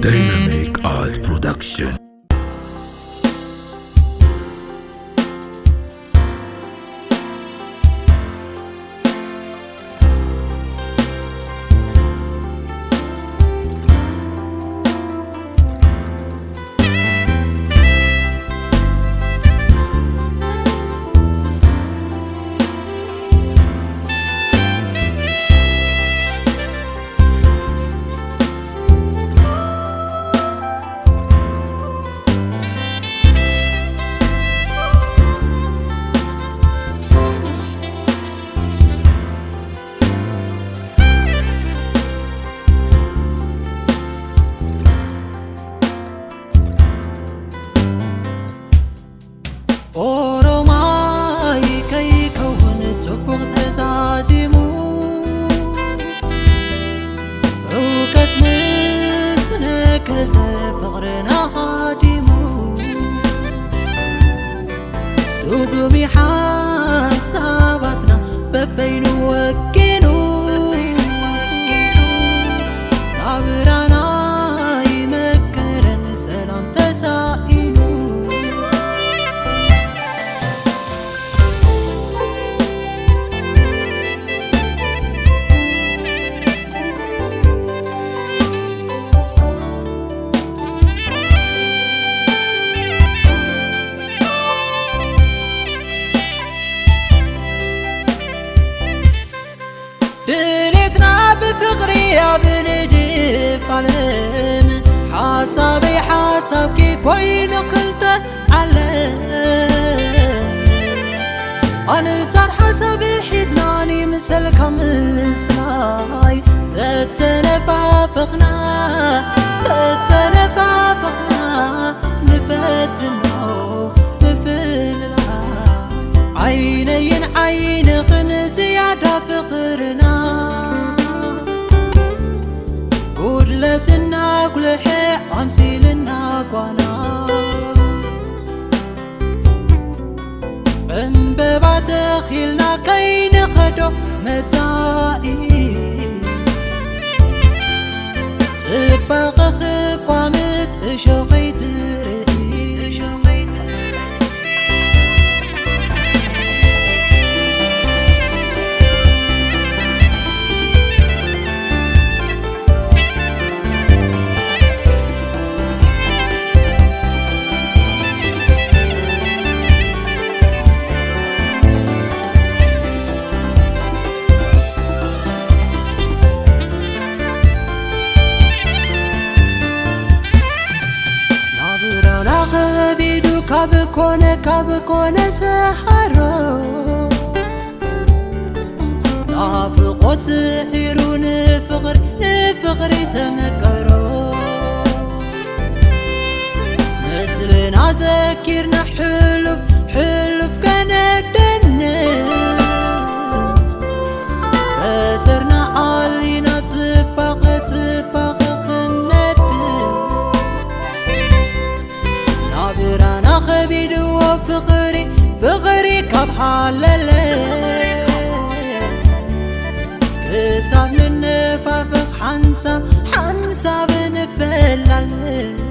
Dynamic Art Production. فقرنا هادمو سوقمي حساباتنا ببين وكينو عبرانا يمكرن سلام تسائنو دنيتنا بفقري يا بندف علم حسابي حساب كيف وين قلت علم أنا تر حسابي حزناني مثل كمسلاي تتنفافقنا نفتنو نفل عينين عين خن زيادة فقرنا قولتنا كل حق عمسيلنا قوانا انببات خيلنا كي نخدو متائي تبقى خقامت شوقي ترئي كابكونة سحرو نافقوت سحرو نفقري تمكرو مثلنا ذكرنا حلف كان الدنيا بسرنا علينا تباق خبيد وفقري كاب حلالي كساب من نفافق حنساب نفلالي